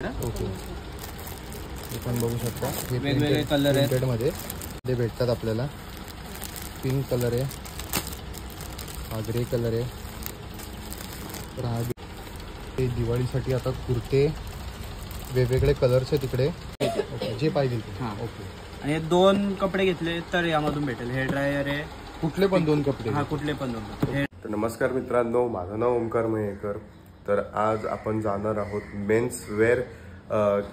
Okay, हे पण बघू शकता. हे वेगवेगळे कलर आहेत मध्ये ते भेटतात आपल्याला. पिंक कलर आहे, हा ग्रे कलर आहे. तर हा ते दिवाळीसाठी आता कुर्ते वेगवेगळे कलर्स आहे तिकडे. ओके, जे पाहिजे ते. हां. ओके, आणि हे 2 कपडे घेतले तर यामधून भेटेल. हेअर ड्रायर आहे, कुठले पण 2 कपडे. हा कुठले पण 2. तर नमस्कार मित्रांनो, माझं नाव ओमकार मयेकर. तर आज आपण जाणार आहोत मेन्स वेअर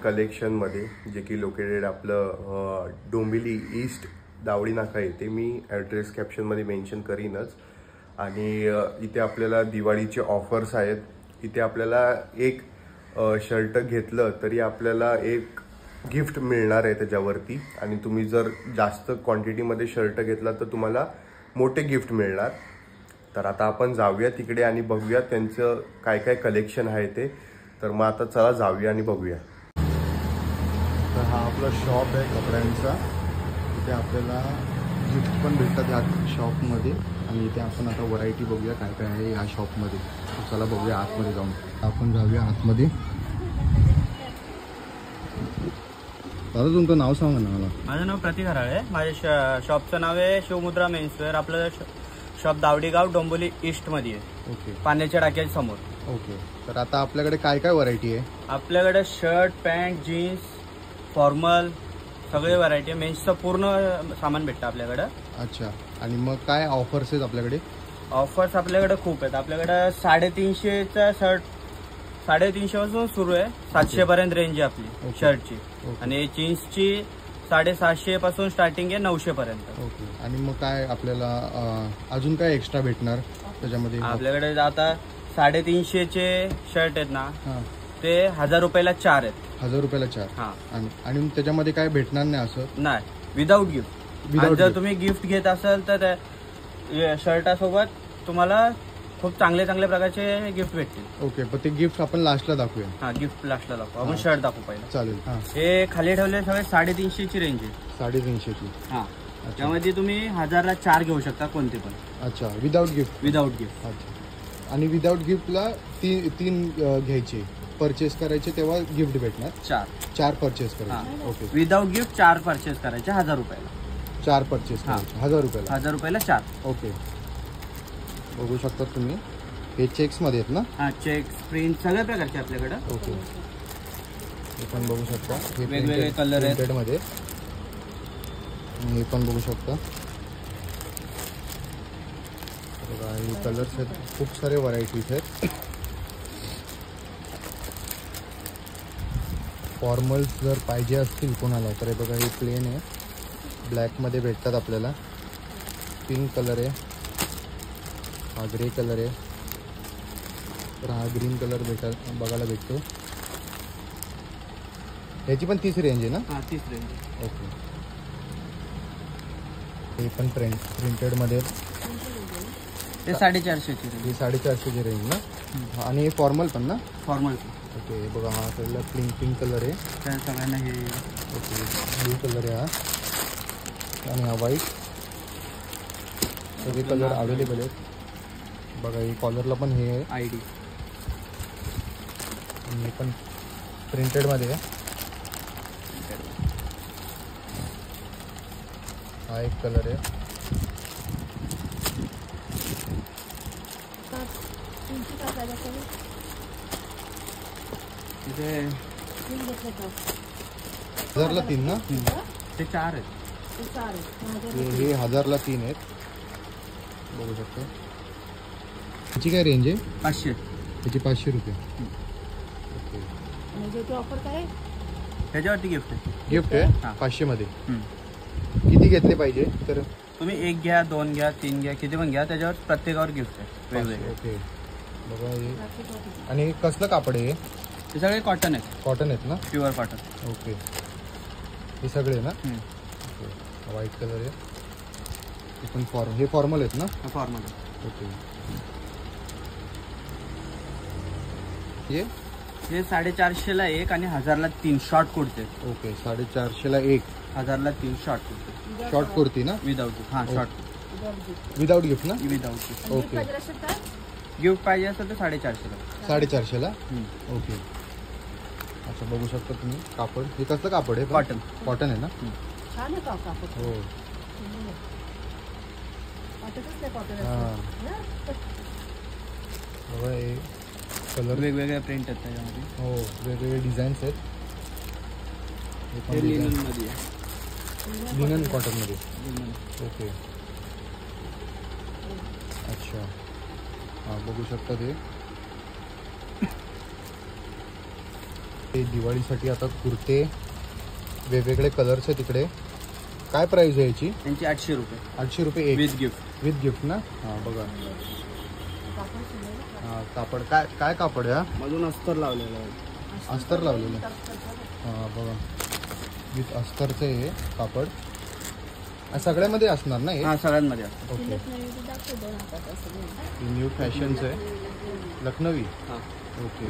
कलेक्शनमध्ये, जे की लोकेटेड आपलं डोंबिवली ईस्ट दावडी नाका येथे. मी ॲड्रेस कॅप्शनमध्ये मेन्शन करीनच. आणि इथे आपल्याला दिवाळीचे ऑफर्स आहेत. इथे आपल्याला एक शर्ट घेतलं तरी आपल्याला एक गिफ्ट मिळणार आहे त्याच्यावरती. आणि तुम्ही जर जास्त क्वांटिटीमध्ये शर्ट घेतला तर तुम्हाला मोठे गिफ्ट मिळणार. तर आता आपण जाऊया तिकडे आणि बघूया त्यांचं काय काय कलेक्शन आहे ते. तर मग आता चला जाऊया आणि बघूया. तर हा आपला शॉप आहे कपड्यांचा. इथे आपल्याला गिफ्ट पण भेटतात ह्या शॉपमध्ये. आणि इथे आपण आता व्हरायटी बघूया काय काय आहे ह्या शॉपमध्ये. चला बघूया आतमध्ये जाऊन. आपण जाऊया आतमध्ये. दादा तुमचं नाव सांगा ना मला. माझं नाव प्रतीक हराळे. माझ्या शॉपचं नाव आहे शिवमुद्रा मेन्सवेअर. आपलं शॉप दावडीगाव डोंबिवली ईस्ट मध्ये आहे. ओके, पाण्याच्या टाक्याच्या समोर. ओके. तर आता आपल्याकडे काय काय व्हरायटी आहे? आपल्याकडे शर्ट, पॅन्ट, जीन्स, फॉर्मल सगळे व्हरायटी आहे. मेन्सचं पूर्ण सामान भेटतं आपल्याकडं. अच्छा, आणि मग काय ऑफर्स आहेत आपल्याकडे? ऑफर्स आपल्याकडे खूप आहेत. आपल्याकडे 350चा शर्ट 350 पासून सुरू आहे. 700 पर्यंत रेंज आहे आपली शर्टची. आणि जीन्सची 750 पासून स्टार्टिंग आहे 900 पर्यंत. ओके, आणि मग काय आपल्याला अजून काय एक्स्ट्रा भेटणार त्याच्यामध्ये? आपल्याकडे आता 350चे शर्ट आहेत ना, हां, ते 1000 रुपयाला 4 आहेत. 1000 रुपयाला 4. हा. आणि त्याच्यामध्ये काय भेटणार नाही असं? नाही, विदाऊट गिफ्ट. जर तुम्ही गिफ्ट घेत असाल तर त्या शर्टासोबत तुम्हाला खूप चांगले प्रकारचे गिफ्ट भेटतील. ओके, पण ते गिफ्ट आपण लास्टला दाखवूया. हा, गिफ्ट लास्टला दाखवू. आपण शर्ट दाखवू पहिला. चालेल. हां, हे खाली ठेवले सगळे 350ची रेंज आहे. 350ची. हा, त्यामध्ये तुम्ही 1000ला 4 घेऊ शकता कोणते पण. अच्छा, विदाऊट गिफ्ट. Without gift. अच्छा, आणि विदाऊट गिफ्टला तीन घ्यायचे, परचेस करायचे तेव्हा गिफ्ट भेटणार. 4 परचेस करायचे. ओके, विदाऊट गिफ्ट 4 परचेस करायचे 1000 रुपयाला. 4 परचेस करायचे 1000 रुपयाला. 1000 रुपयाला 4. ओके, बघू शकता तुम्ही. हे चेक्स मध्ये आहेत ना? हा, चेक्स, प्रिंट सगळ्या प्रकारचे आपल्याकडे. ओके, हे पण बघू शकता. हे वेगवेगळे कलर आहेत प्रिंटेड मध्ये. हे पण बघू शकता. बघा, हे कलर्स आहेत. खूप सारे व्हरायटीज आहेत. फॉर्मल्स जर पाहिजे असतील कोणाला तर हे बघा, हे प्लेन आहे, ब्लॅकमध्ये भेटतात आपल्याला. पिंक कलर आहे, हा ग्रे कलर आहे, तर हा ग्रीन कलर बघायला भेटतो. याची पण 30 रेंज आहे ना? हा, 30 रेंज. ओके, हे पण प्रिंटेडमध्ये. ते 450ची रेंज. हे 450ची रेंज ना? आणि हे फॉर्मल पण ना? फॉर्मल. ओके, बघा, हा कलर पिंक कलर आहे. त्या सगळ्यांना हे. ओके, ब्लू कलर आहे हा, आणि हा व्हाईट. सगळे कलर अवेलेबल आहेत. बघा, हे कॉलरला पण हे आहे ID. आणि हे पण प्रिंटेडमध्ये आहे. हा एक कलर आहे. तिथे 1000ला 3 ना? ते 4 आहेत. हे 1000ला 3 आहेत. बघू शकतो. याची काय रेंज आहे? 500. याची 500 रुपये. ओके, ऑफर काय? त्याच्यावरती गिफ्ट आहे. गिफ्ट आहे हां. 500 मध्ये. किती घेतले पाहिजे? तर तुम्ही 1 घ्या, 2 घ्या, 3 घ्या, किती पण घ्या, त्याच्यावर प्रत्येकावर गिफ्ट आहे वेगवेगळे. ओके, बघा हे. आणि कसलं कापड आहे? ते सगळे कॉटन आहेत. कॉटन आहेत ना? Pure cotton. ओके, हे सगळे ना? ओके, व्हाईट कलर आहे. हे पण हे फॉर्मल आहेत ना? फॉर्मल. ओके, हे 450ला 1 आणि 1000ला 3 शॉर्ट कुर्ते. ओके, 450ला 1, 1000ला 3 शॉर्ट कुर्ते. शॉर्ट कुर्ती ना? विदाऊट. हां, शॉर्ट विदाऊट गिफ्ट ना? Without gift. ओके, गिफ्ट पाहिजे असेल तर 450ला. 450ला. ओके, अच्छा, बघू शकता तुम्ही कापड. हे कसलं कापड आहे? कॉटन. कॉटन आहे ना? छान आहे कापड. हो. वाटतच नाही कॉटन हां, असतं. बघा हे कलर. वेगवेगळ्या प्रिंट आहेत त्याच्यामध्ये. हो, वेगवेगळे डिझाईन्स आहेत. हे पण हे design. लिननमध्ये आहे. लिनन कॉटनमध्ये. लिनन. ओके. अच्छा, हां, बघू शकता ते दिवाळीसाठी आता कुर्ते वेगवेगळे कलर्स आहेत तिकडे. काय प्राइस आहे याची? त्यांची 800 रुपये 800 रुपये एक विथ गिफ्ट. विथ गिफ्ट ना? हां, बघा. कापड सुंदर आहे. हां, कापड काय काय कापड आहे हा? मधून अस्तर लावलेलं आहे. अस्तर लावलेलं. हां, बघा, विथ अस्तरचं हे कापड. सगळ्यामध्ये असणार ना हे? हा, सगळ्यांमध्ये असतं. ओके. तिलक नाही ते दाखव दोन हातात असं नाही. हे न्यू फॅशनचं आहे, लखनवी. हां, ओके.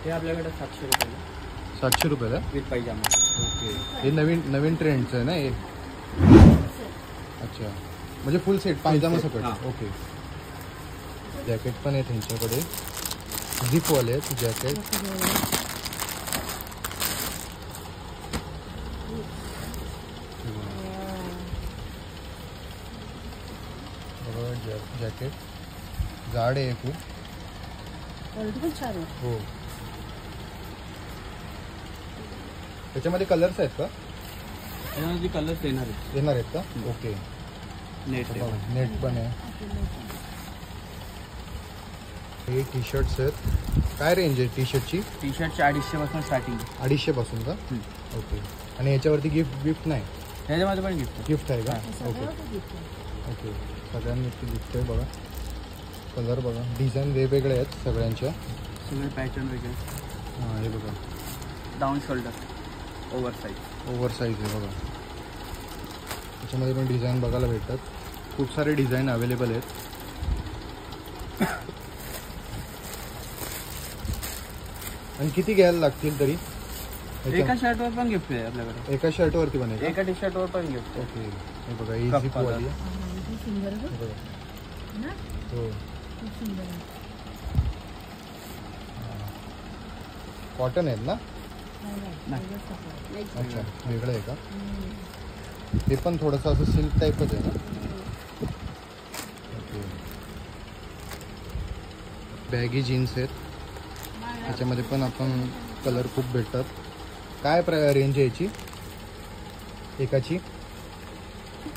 हे आपल्याकडे 700 रुपये 700 रुपयाला. विथ पायजामा. ओके. हे नवीन नवीन ट्रेंडचं आहे ना हे? अच्छा, म्हणजे फुल सेट पायजामा सकट. हां. ओके. जॅकेट पण आहे त्यांच्याकडे, झिपवाले आहेत जॅकेट. जॅकेट जाड आहे खूप. क्वालिटी पण छान आहे. हो. त्याच्यामध्ये कलर्स आहेत का? त्याच्यामध्ये कलर्स येणार आहेत. येणार आहेत का? ओके. नेट आहे. बघा, नेट पण आहे. हे टी शर्ट्स आहेत. काय रेंज आहे टी शर्टची? टी शर्टची 250 पासून स्टार्टिंग. 250 पासून का? ओके. आणि याच्यावरती गिफ्ट नाही? ह्याच्यामध्ये पण गिफ्ट. गिफ्ट आहे का? ओके. सगळं gift आहे. ओके. सगळ्यांनी गिफ्ट आहे. बघा कलर, बघा डिझाईन वेगवेगळे आहेत सगळ्यांच्या. सगळे पॅटर्न वेगळे. हां, हे बघा down shoulder over size. Over size आहे बघा. त्याच्यामध्ये पण डिझाईन बघायला भेटतात. खूप सारे डिझाईन अवेलेबल आहेत. आणि किती घ्यायला लागतील तरी? एका शर्टवर पण गिफ्ट आहे आपल्याकडे. एका शर्टवरती पण आहे का? एका टी शर्टवर पण गिफ्ट आहे. ओके. हे बघा ही झिप वाली आहे. हा, हे सुंदर आहे हे बघ. बघा. ना? हो. खूप सुंदर आहे. कॉटन आहेत ना? नाही. वेगळंच कापड आहे. अच्छा, वेगळं आहे का? ते पण थोडंसं असं सिल्क टाईपच आहे ना? ओके. बॅगी जीन्स आहेत. त्याच्यामध्ये पण आपण कलर खूप भेटतात. काय रेंज आहे याची एकाची?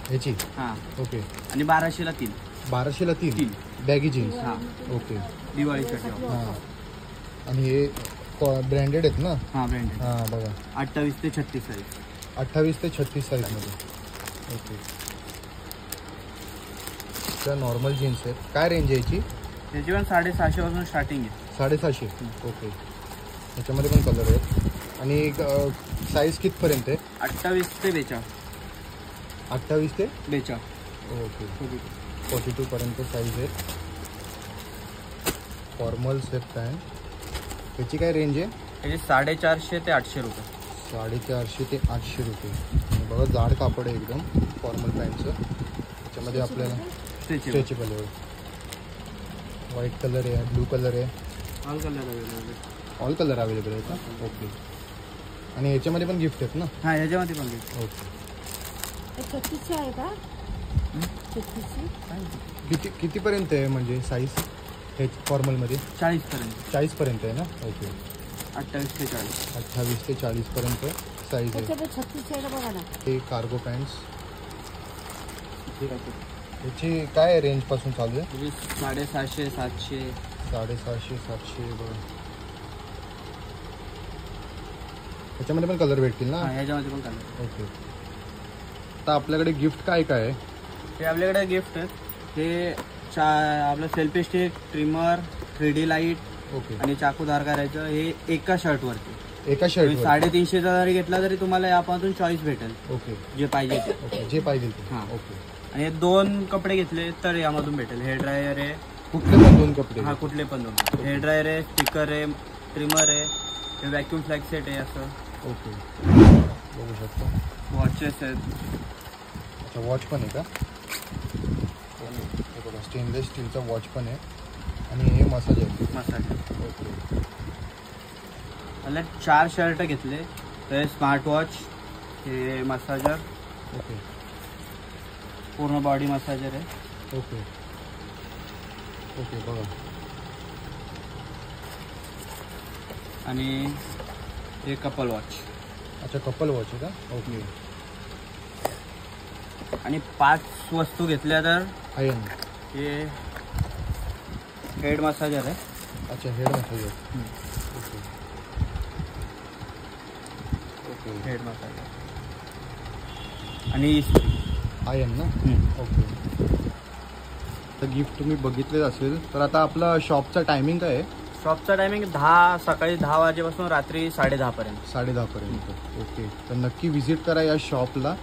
ह्याची? हां, ओके. आणि 1200ला 3. 1200ला 3 तीन. Baggy jeans. हां, ओके. दिवाळीसाठी. हां, आणि हे ब्रँडेड आहेत ना? हां, ब्रँडेड. हां, बघा 28 ते 36 साईज. 28 ते 36 साईजमध्ये. ओके. त्या नॉर्मल जीन्स आहेत. काय रेंज आहे याची? त्याची पण 750 पासून स्टार्टिंग आहे. 750. ओके. त्याच्यामध्ये पण कलर आहेत. आणि साईज कितपर्यंत आहे? 28 ते 42. 28 ते 42. ओके. 42 पर्यंत साईज आहे. फॉर्मल्स आहेत पॅन्ट. त्याची काय रेंज आहे? त्याची 450 ते 800 रुपये. 450 ते 800 रुपये. बघा जाड कापड आहे एकदम फॉर्मल पॅन्टचं. त्याच्यामध्ये आपल्याला स्ट्रेचेबल. स्ट्रेचेबल आहे. व्हाईट कलर आहे, ब्लू कलर आहे, all colour available. All colour available आहे का? ओके. आणि याच्यामध्ये पण गिफ्ट आहेत ना? हां, ह्याच्यामध्ये पण गिफ्ट. ओके. हे 36 आहे का? 36? कितीपर्यंत आहे म्हणजे साईज हे फॉर्मलमध्ये? 40 पर्यंत. 40 पर्यंत आहे ना? ओके. 28 ते 40. 28 ते 40 पर्यंत साईज आहे. त्याच्यात 36 आहे का बघा ना. हे कार्गो पॅन्ट्स. ठीक आहे. याची काय रेंज पासून चालू आहे? म्हणजे 750, 700. 750, 700 बघा. त्याच्यामध्ये पण कलर भेटतील ना? हां, ह्याच्यामध्ये पण कलर. ओके. आता आपल्याकडे गिफ्ट काय काय आहे? हे आपल्याकडे गिफ्ट आहेत. हे आपलं selfie stick, trimmer, 3D light okay. आणि चाकू धार करायचं. हे एका शर्टवरती. एका शर्ट? 350चा जरी घेतला तरी तुम्हाला यापासून चॉईस भेटेल ओके. जे पाहिजे ते. ओके, जे पाहिजे ते. हां. ओके. आणि हे 2 कपडे घेतले तर यामधून भेटेल. हेअर ड्रायर आहे. कुठले पण 2 कपडे? हा, कुठले पण 2. हेअर ड्रायर आहे, स्टिकर आहे, ट्रिमर आहे, हे व्हॅक्यूम फ्लॅग सेट आहे असं. ओके. बघू शकतो. वॉचेस आहेत. अच्छा, वॉच पण आहे का? हे बघा स्टेनलेस स्टीलचा वॉच पण आहे. आणि हे मसाज आहे. मसाज. ओके. मला 4 शर्ट घेतले. ते स्मार्ट वॉच, हे मसाजर, ओके पूर्ण बॉडी मसाजर आहे. ओके ओके बघा. आणि हे कपल वॉच. अच्छा कपल वॉच आहे का? ओके. आणि 5 वस्तू घेतल्या तर आयन. हे हेड मसाजर आहे. अच्छा head massager. Okay okay. Head massager आणि इस्त्री. आयन ना. ओके. तर गिफ्ट तुम्ही बघितलेच असेल. तर आता आपलं शॉपचा टायमिंग काय आहे? शॉपचा टायमिंग सकाळी 10 वाजेपासून रात्री 10:30 पर्यंत. 10:30 पर्यंत. ओके. तर नक्की व्हिजिट करा या शॉपला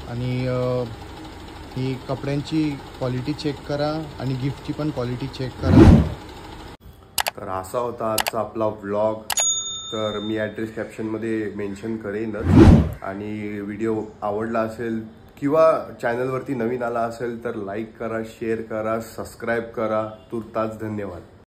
आणि ही कपड्यांची क्वालिटी चेक करा आणि गिफ्टची पण क्वालिटी चेक करा. तर असा होता आजचा आपला व्लॉग. तर मी ॲड्रेस कॅप्शनमध्ये मेन्शन करेनच. आणि व्हिडिओ आवडला असेल किंवा चॅनलवरती नवीन आला असेल तर लाईक करा, शेअर करा, सबस्क्राईब करा. तुर्तास धन्यवाद.